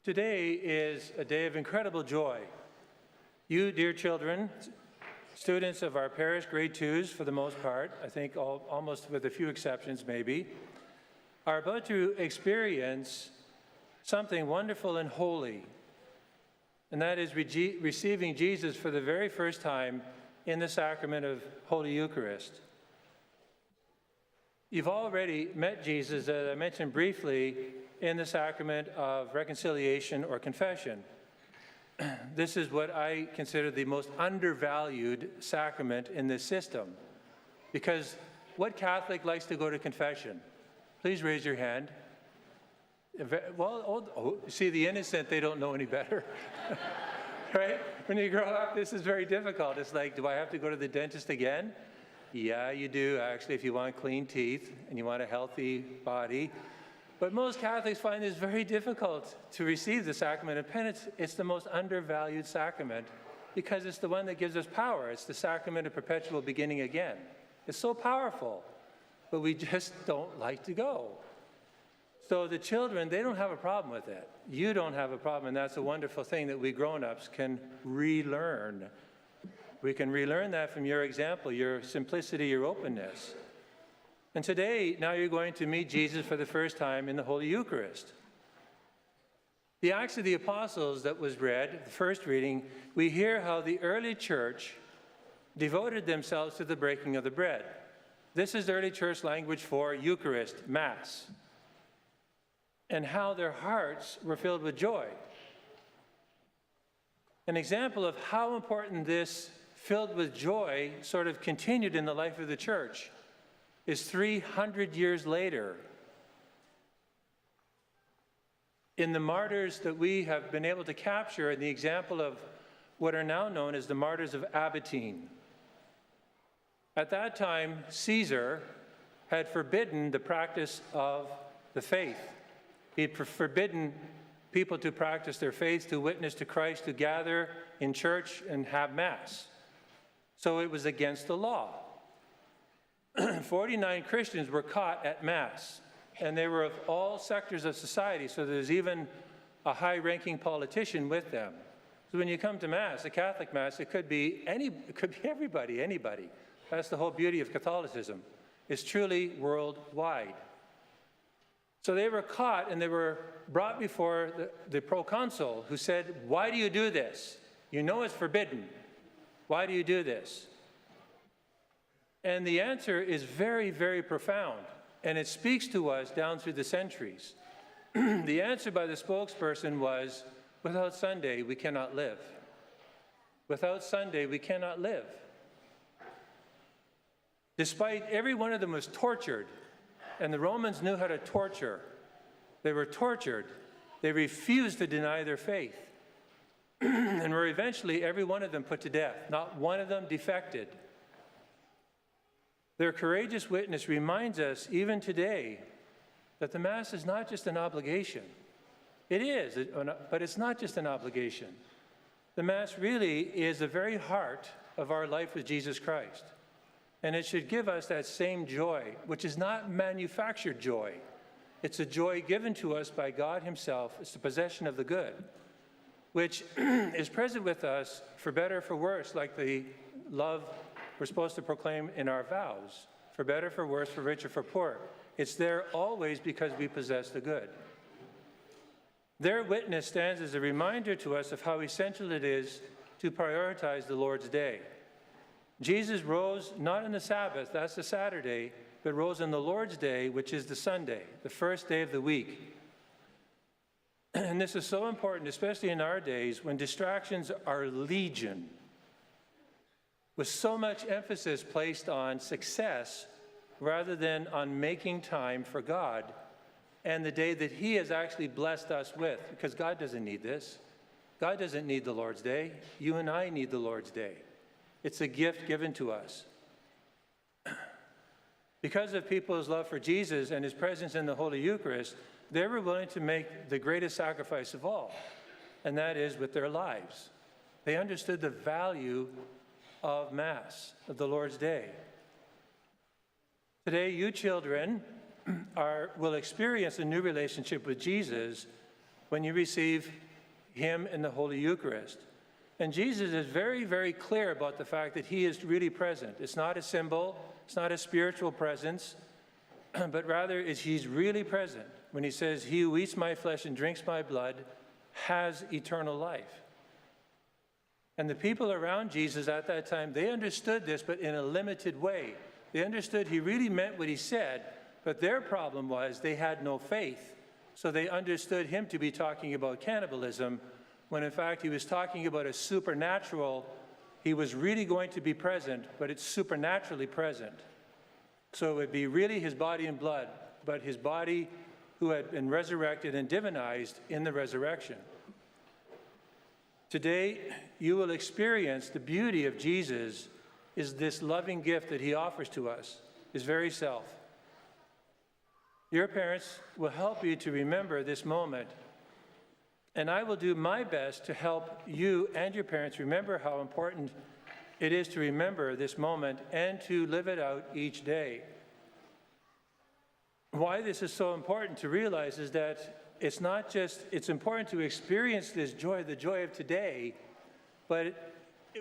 Today is a day of incredible joy. You, dear children, students of our parish, grade 2s for the most part, I think almost with a few exceptions maybe, are about to experience something wonderful and holy, and that is receiving Jesus for the very first time in the sacrament of Holy Eucharist. You've already met Jesus, as I mentioned briefly, in the sacrament of reconciliation or confession. This is what I consider the most undervalued sacrament in this system. Because what Catholic likes to go to confession? Please raise your hand. Well, see, the innocent, they don't know any better. Right? When you grow up, this is very difficult. It's like, do I have to go to the dentist again? Yeah, you do, actually, if you want clean teeth and you want a healthy body. But most Catholics find this very difficult to receive the sacrament of penance. It's the most undervalued sacrament because it's the one that gives us power. It's the sacrament of perpetual beginning again. It's so powerful, but we just don't like to go. So the children, they don't have a problem with it. You don't have a problem, and that's a wonderful thing that we grown-ups can relearn. We can relearn that from your example, your simplicity, your openness. And today, now you're going to meet Jesus for the first time in the Holy Eucharist. The Acts of the Apostles that was read, the first reading, we hear how the early church devoted themselves to the breaking of the bread. This is early church language for Eucharist, Mass, and how their hearts were filled with joy. An example of how important this filled with joy sort of continued in the life of the church is 300 years later. In the martyrs that we have been able to capture, in the example of what are now known as the martyrs of Abatine. At that time, Caesar had forbidden the practice of the faith. He had forbidden people to practice their faith, to witness to Christ, to gather in church and have Mass. So it was against the law. 49 Christians were caught at Mass, and they were of all sectors of society, so there's even a high-ranking politician with them. So when you come to Mass, a Catholic Mass, it could be everybody, anybody. That's the whole beauty of Catholicism. It's truly worldwide. So they were caught, and they were brought before the proconsul, who said, "Why do you do this? You know it's forbidden. Why do you do this?" And the answer is very, very profound, and it speaks to us down through the centuries. The answer by the spokesperson was, without Sunday, we cannot live. Without Sunday, we cannot live. Despite every one of them was tortured, and the Romans knew how to torture. They were tortured. They refused to deny their faith. And were eventually, every one of them put to death. Not one of them defected. Their courageous witness reminds us, even today, that the Mass is not just an obligation. It is, but it's not just an obligation. The Mass really is the very heart of our life with Jesus Christ. And it should give us that same joy, which is not manufactured joy. It's a joy given to us by God Himself. It's the possession of the good, which is present with us for better or for worse, like the love we're supposed to proclaim in our vows, for better, for worse, for richer, for poor. It's there always because we possess the good. Their witness stands as a reminder to us of how essential it is to prioritize the Lord's Day. Jesus rose not on the Sabbath, that's the Saturday, but rose on the Lord's Day, which is the Sunday, the first day of the week. And this is so important, especially in our days when distractions are legion, with so much emphasis placed on success rather than on making time for God and the day that He has actually blessed us with, because God doesn't need this. God doesn't need the Lord's Day. You and I need the Lord's Day. It's a gift given to us. Because of people's love for Jesus and His presence in the Holy Eucharist, they were willing to make the greatest sacrifice of all, and that is with their lives. They understood the value of Mass, of the Lord's Day. Today, you children will experience a new relationship with Jesus when you receive him in the Holy Eucharist. And Jesus is very, very clear about the fact that he is really present. It's not a symbol, it's not a spiritual presence, but rather he's really present when he says, "He who eats my flesh and drinks my blood has eternal life." And the people around Jesus at that time, they understood this, but in a limited way. They understood he really meant what he said, but their problem was they had no faith. So they understood him to be talking about cannibalism, when in fact he was talking about a supernatural. He was really going to be present, but it's supernaturally present. So it would be really his body and blood, but his body who had been resurrected and divinized in the resurrection. Today, you will experience the beauty of Jesus is this loving gift that he offers to us, his very self. Your parents will help you to remember this moment, and I will do my best to help you and your parents remember how important it is to remember this moment and to live it out each day. Why this is so important to realize is that it's important to experience this joy, the joy of today, but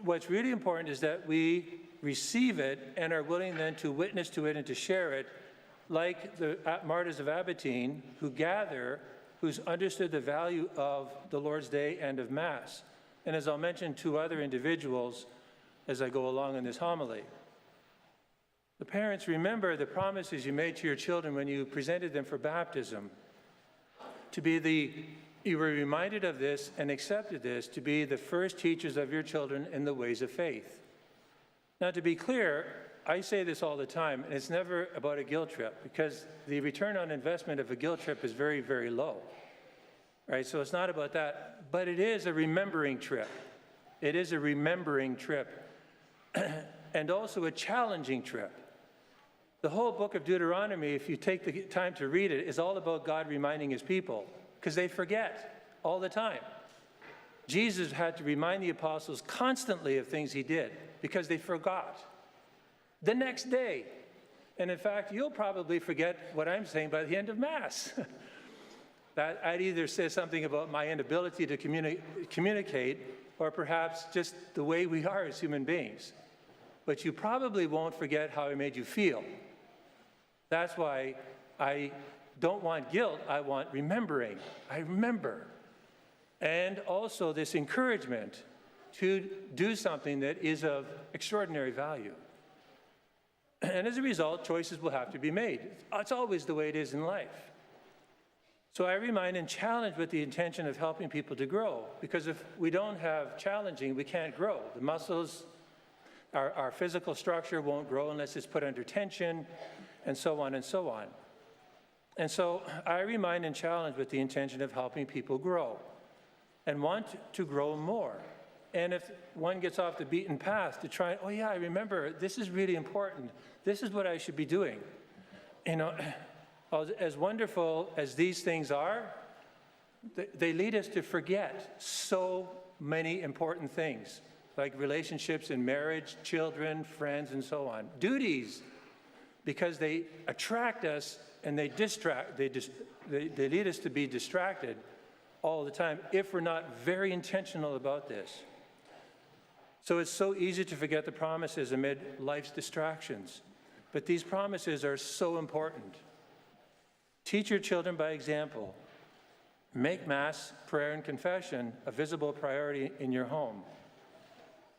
what's really important is that we receive it and are willing then to witness to it and to share it, like the martyrs of Abatine who's understood the value of the Lord's Day and of Mass. And as I'll mention two other individuals as I go along in this homily. The parents, remember the promises you made to your children when you presented them for baptism. You were reminded of this and accepted this to be the first teachers of your children in the ways of faith. Now, to be clear, I say this all the time, and it's never about a guilt trip, because the return on investment of a guilt trip is very, very low. Right? So it's not about that, but it is a remembering trip. It is a remembering trip, and also a challenging trip. The whole book of Deuteronomy, if you take the time to read it, is all about God reminding his people, because they forget all the time. Jesus had to remind the apostles constantly of things he did, because they forgot. The next day. And in fact, you'll probably forget what I'm saying by the end of Mass. That I'd either say something about my inability to communicate, or perhaps just the way we are as human beings. But you probably won't forget how I made you feel. That's why I don't want guilt, I want remembering. I remember. And also this encouragement to do something that is of extraordinary value. And as a result, choices will have to be made. It's always the way it is in life. So I remind and challenge with the intention of helping people to grow, because if we don't have challenging, we can't grow. The muscles, our physical structure won't grow unless it's put under tension, and so on and so on. And so I remind and challenge with the intention of helping people grow and want to grow more. And if one gets off the beaten path to try, oh yeah, I remember, this is really important. This is what I should be doing. You know, as wonderful as these things are, they lead us to forget so many important things, like relationships in marriage, children, friends, and so on. Duties, because they attract us and they lead us to be distracted all the time if we're not very intentional about this. So it's so easy to forget the promises amid life's distractions. But these promises are so important. Teach your children by example. Make Mass, prayer, and confession a visible priority in your home.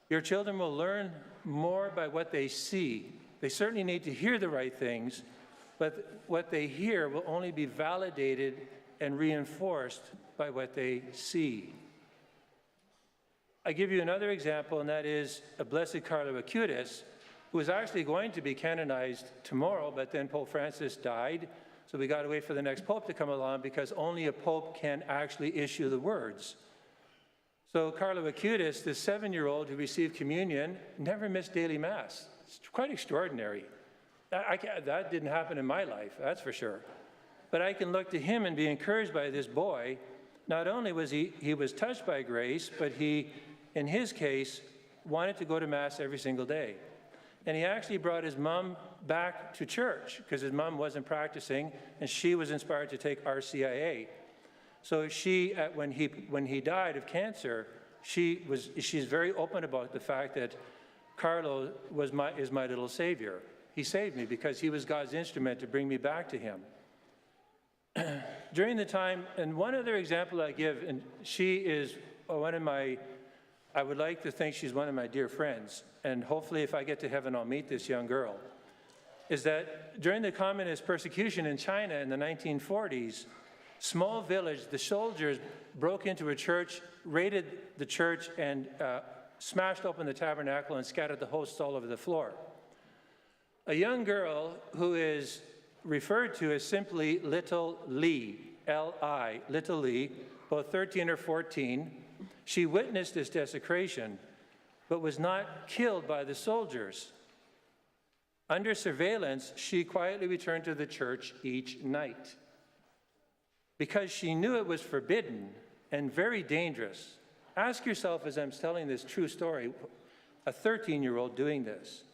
Your children will learn more by what they see. They certainly need to hear the right things, but what they hear will only be validated and reinforced by what they see. I give you another example, and that is a Blessed Carlo Acutis, who was actually going to be canonized tomorrow, but then Pope Francis died, so we got to wait for the next pope to come along, because only a pope can actually issue the words. So Carlo Acutis, this 7-year-old who received communion, never missed daily Mass. It's quite extraordinary. That didn't happen in my life, that's for sure. But I can look to him and be encouraged by this boy. Not only was he was touched by grace, but he, in his case, wanted to go to Mass every single day. And he actually brought his mom back to church because his mom wasn't practicing, and she was inspired to take RCIA. So she, when he died of cancer, she's very open about the fact that Carlo is my little savior. He saved me because he was God's instrument to bring me back to him. During the time, and one other example I give, and she is one of my, I would like to think she's one of my dear friends, and hopefully if I get to heaven, I'll meet this young girl, is that during the communist persecution in China in the 1940s, small village, the soldiers broke into a church, raided the church, and smashed open the tabernacle and scattered the hosts all over the floor. A young girl who is referred to as simply Little Lee, L-I, Little Lee, about 13 or 14, she witnessed this desecration, but was not killed by the soldiers. Under surveillance, she quietly returned to the church each night. Because she knew it was forbidden and very dangerous. Ask yourself, as I'm telling this true story, a 13-year-old doing this.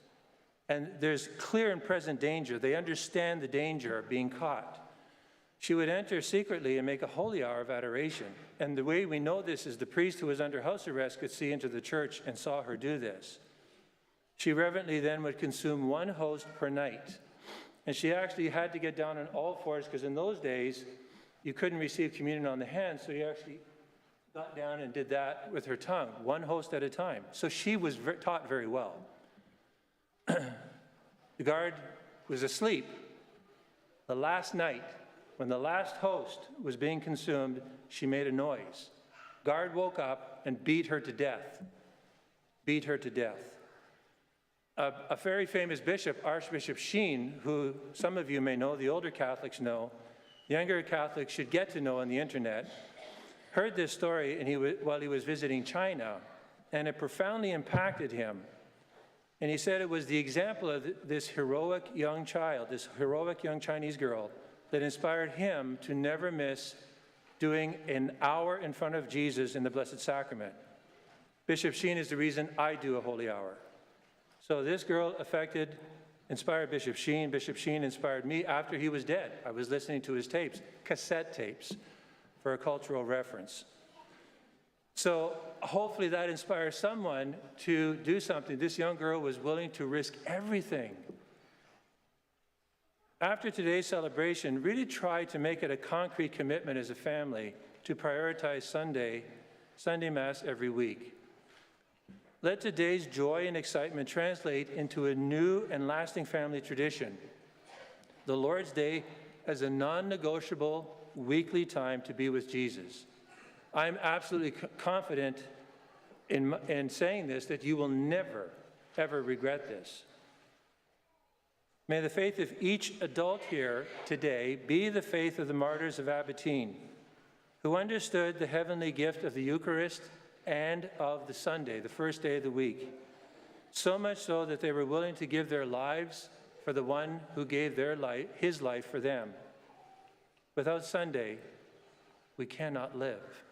And there's clear and present danger. They understand the danger of being caught. She would enter secretly and make a holy hour of adoration. And the way we know this is the priest who was under house arrest could see into the church and saw her do this. She reverently then would consume one host per night. And she actually had to get down on all fours, because in those days, you couldn't receive communion on the hand, so you actually got down and did that with her tongue, one host at a time. So she was taught very well. The guard was asleep. The last night, when the last host was being consumed, she made a noise. Guard woke up and beat her to death. Beat her to death. A very famous bishop, Archbishop Sheen, who some of you may know, the older Catholics know, younger Catholics should get to know on the internet, heard this story while he was visiting China, and it profoundly impacted him. And he said it was the example of this heroic young child, this heroic young Chinese girl, that inspired him to never miss doing an hour in front of Jesus in the Blessed Sacrament. Bishop Sheen is the reason I do a holy hour. So this girl inspired Bishop Sheen. Bishop Sheen inspired me after he was dead. I was listening to his tapes, cassette tapes, for a cultural reference. So hopefully that inspires someone to do something. This young girl was willing to risk everything. After today's celebration, really try to make it a concrete commitment as a family to prioritize Sunday Mass every week. Let today's joy and excitement translate into a new and lasting family tradition. The Lord's Day as a non-negotiable weekly time to be with Jesus. I'm absolutely confident in saying this, that you will never, ever regret this. May the faith of each adult here today be the faith of the martyrs of Abatine, who understood the heavenly gift of the Eucharist and of the Sunday, the first day of the week, so much so that they were willing to give their lives for the one who gave his life for them. Without Sunday, we cannot live.